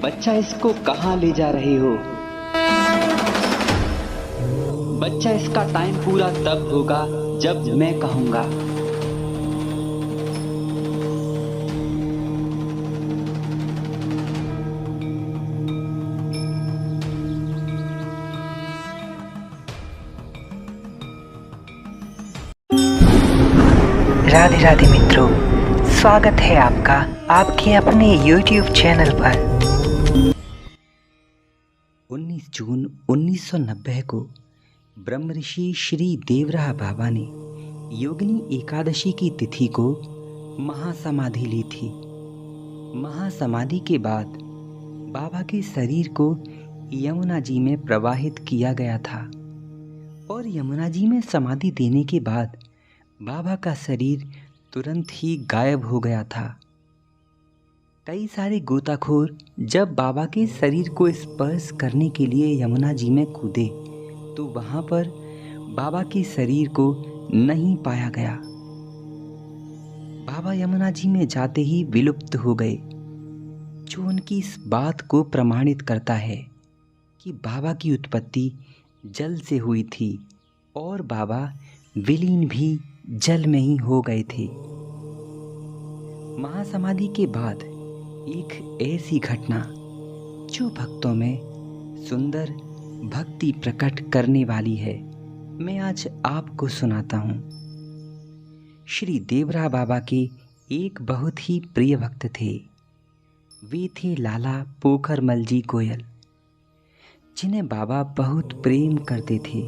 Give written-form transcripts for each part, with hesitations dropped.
बच्चा इसको कहाँ ले जा रहे हो? बच्चा इसका टाइम पूरा तब होगा जब मैं कहूँगा। राधे राधे मित्रों, स्वागत है आपका आपके अपने YouTube चैनल पर। 19 जून 1990 को ब्रह्म ऋषि श्री देवराह बाबा ने योगिनी एकादशी की तिथि को महासमाधि ली थी। महासमाधि के बाद बाबा के शरीर को यमुना जी में प्रवाहित किया गया था और यमुना जी में समाधि देने के बाद बाबा का शरीर तुरंत ही गायब हो गया था। कई सारे गोताखोर जब बाबा के शरीर को स्पर्श करने के लिए यमुना जी में कूदे तो वहां पर बाबा के शरीर को नहीं पाया गया। बाबा यमुना जी में जाते ही विलुप्त हो गए, जो उनकी इस बात को प्रमाणित करता है कि बाबा की उत्पत्ति जल से हुई थी और बाबा विलीन भी जल में ही हो गए थे। महासमाधि के बाद एक ऐसी घटना जो भक्तों में सुंदर भक्ति प्रकट करने वाली है, मैं आज आपको सुनाता हूँ। श्री देवराह बाबा के एक बहुत ही प्रिय भक्त थे। वे थे लाला पोखरमल जी गोयल, जिन्हें बाबा बहुत प्रेम करते थे।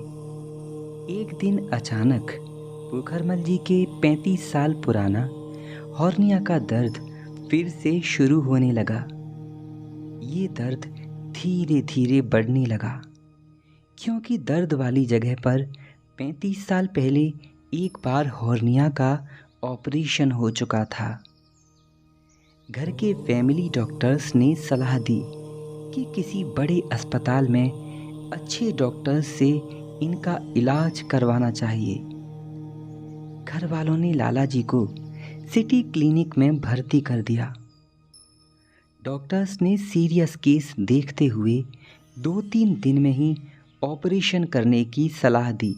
एक दिन अचानक पोखरमल जी के 35 साल पुराना हॉर्निया का दर्द फिर से शुरू होने लगा। ये दर्द धीरे धीरे बढ़ने लगा, क्योंकि दर्द वाली जगह पर 35 साल पहले एक बार हॉर्निया का ऑपरेशन हो चुका था। घर के फैमिली डॉक्टर्स ने सलाह दी कि किसी बड़े अस्पताल में अच्छे डॉक्टर्स से इनका इलाज करवाना चाहिए। घर वालों ने लाला जी को सिटी क्लिनिक में भर्ती कर दिया। डॉक्टर्स ने सीरियस केस देखते हुए 2-3 दिन में ही ऑपरेशन करने की सलाह दी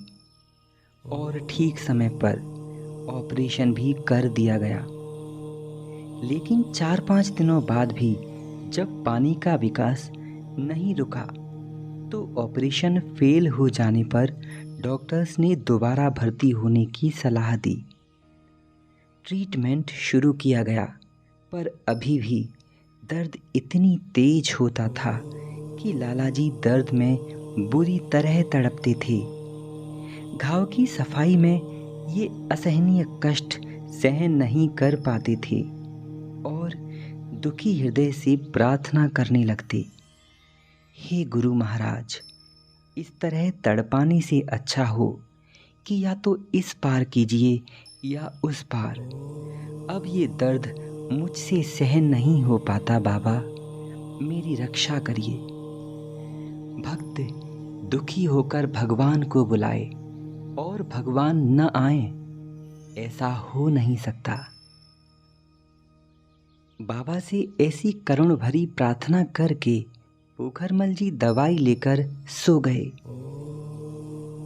और ठीक समय पर ऑपरेशन भी कर दिया गया। लेकिन 4-5 दिनों बाद भी जब पानी का विकास नहीं रुका तो ऑपरेशन फेल हो जाने पर डॉक्टर्स ने दोबारा भर्ती होने की सलाह दी। ट्रीटमेंट शुरू किया गया, पर अभी भी दर्द इतनी तेज होता था कि लाला जी दर्द में बुरी तरह तड़पते थे। घाव की सफाई में ये असहनीय कष्ट सहन नहीं कर पाते थे और दुखी हृदय से प्रार्थना करने लगते, हे गुरु महाराज, इस तरह तड़पाने से अच्छा हो कि या तो इस पार कीजिए या उस पार। अब ये दर्द मुझसे सहन नहीं हो पाता बाबा, मेरी रक्षा करिए। भक्त दुखी होकर भगवान को बुलाए और भगवान न आए, ऐसा हो नहीं सकता। बाबा से ऐसी करुण भरी प्रार्थना करके पोखरमल जी दवाई लेकर सो गए।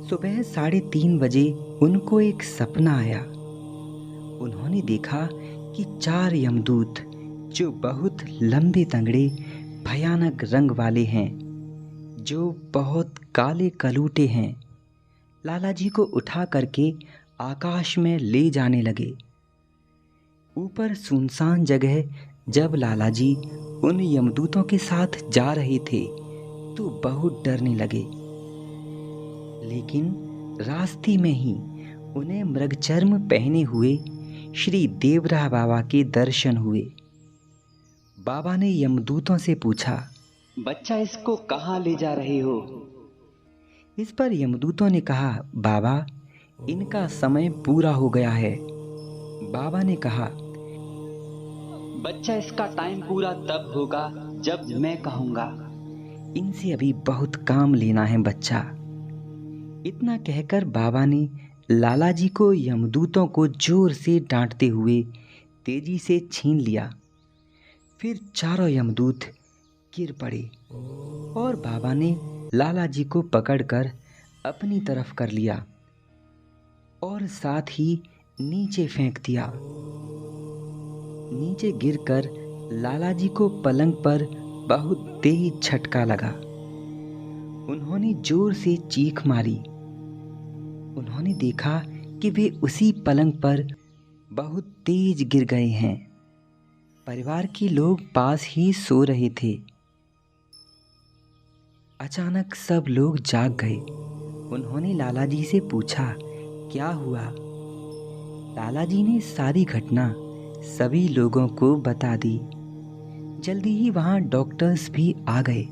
सुबह 3:30 बजे उनको एक सपना आया। उन्होंने देखा कि 4 यमदूत, जो बहुत लंबे तंगड़े भयानक रंग वाले हैं, जो बहुत काले कलूटे हैं, लाला जी को उठा करके आकाश में ले जाने लगे। ऊपर सुनसान जगह जब लाला जी उन यमदूतों के साथ जा रहे थे तो बहुत डरने लगे, लेकिन रास्ते में ही उन्हें मृगचर्म पहने हुए श्री देवराह बाबा के दर्शन हुए। बाबा ने यमदूतों से पूछा, बच्चा इसको कहाँ ले जा रहे हो? इस पर यमदूतों ने कहा, बाबा, इनका समय पूरा हो गया है। बाबा ने कहा, बच्चा इसका टाइम पूरा तब होगा जब मैं कहूँगा। इनसे अभी बहुत काम लेना है बच्चा। इतना कहकर बाबा ने लाला जी को यमदूतों को जोर से डांटते हुए तेजी से छीन लिया। फिर चारों यमदूत गिर पड़े और बाबा ने लाला जी को पकड़कर अपनी तरफ कर लिया और साथ ही नीचे फेंक दिया। नीचे गिरकर लाला जी को पलंग पर बहुत तेज झटका लगा। उन्होंने जोर से चीख मारी। उन्होंने देखा कि वे उसी पलंग पर बहुत तेज गिर गए हैं। परिवार के लोग पास ही सो रहे थे। अचानक सब लोग जाग गए। उन्होंने लाला जी से पूछा, क्या हुआ? लाला जी ने सारी घटना सभी लोगों को बता दी। जल्दी ही वहाँ डॉक्टर्स भी आ गए।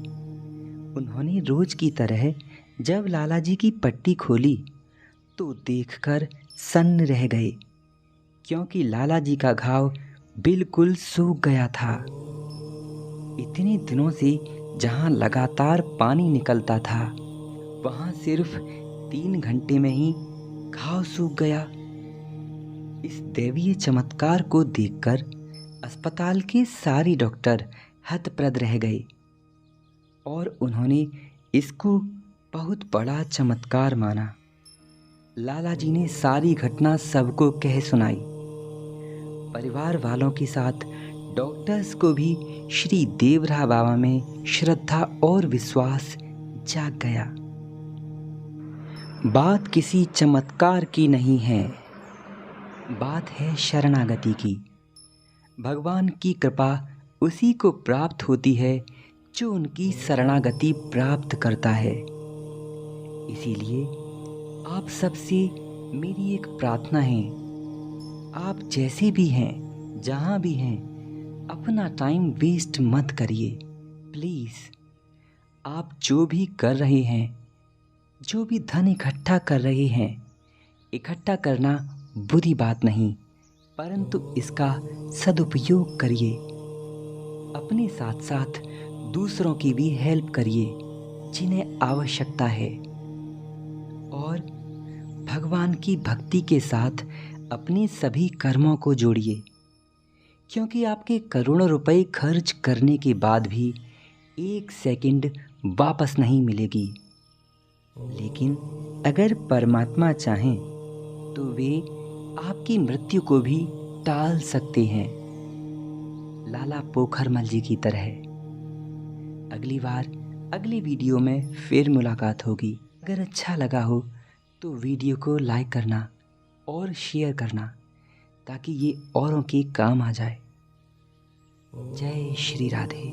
उन्होंने रोज की तरह जब लाला जी की पट्टी खोली तो देखकर सन्न रह गए, क्योंकि लाला जी का घाव बिल्कुल सूख गया था। इतने दिनों से जहाँ लगातार पानी निकलता था, वहाँ सिर्फ 3 घंटे में ही घाव सूख गया। इस दैवीय चमत्कार को देखकर अस्पताल के सारे डॉक्टर हतप्रभ रह गए और उन्होंने इसको बहुत बड़ा चमत्कार माना। लाला जी ने सारी घटना सबको कह सुनाई। परिवार वालों के साथ डॉक्टर्स को भी श्री देवरा बाबा में श्रद्धा और विश्वास जाग गया। बात किसी चमत्कार की नहीं है, बात है शरणागति की। भगवान की कृपा उसी को प्राप्त होती है जो उनकी शरणागति प्राप्त करता है। इसीलिए आप सबसे मेरी एक प्रार्थना है, आप जैसे भी हैं, जहाँ भी हैं, अपना टाइम वेस्ट मत करिए प्लीज़। आप जो भी कर रहे हैं, जो भी धन इकट्ठा कर रहे हैं, इकट्ठा करना बुरी बात नहीं, परंतु इसका सदुपयोग करिए। अपने साथ साथ दूसरों की भी हेल्प करिए जिन्हें आवश्यकता है, और भगवान की भक्ति के साथ अपने सभी कर्मों को जोड़िए, क्योंकि आपके करोड़ों रुपए खर्च करने के बाद भी 1 सेकंड वापस नहीं मिलेगी। लेकिन अगर परमात्मा चाहें तो वे आपकी मृत्यु को भी टाल सकते हैं, लाला पोखरमल जी की तरह। अगली बार अगली वीडियो में फिर मुलाकात होगी। अगर अच्छा लगा हो तो वीडियो को लाइक करना और शेयर करना, ताकि ये औरों के काम आ जाए। जय श्री राधे।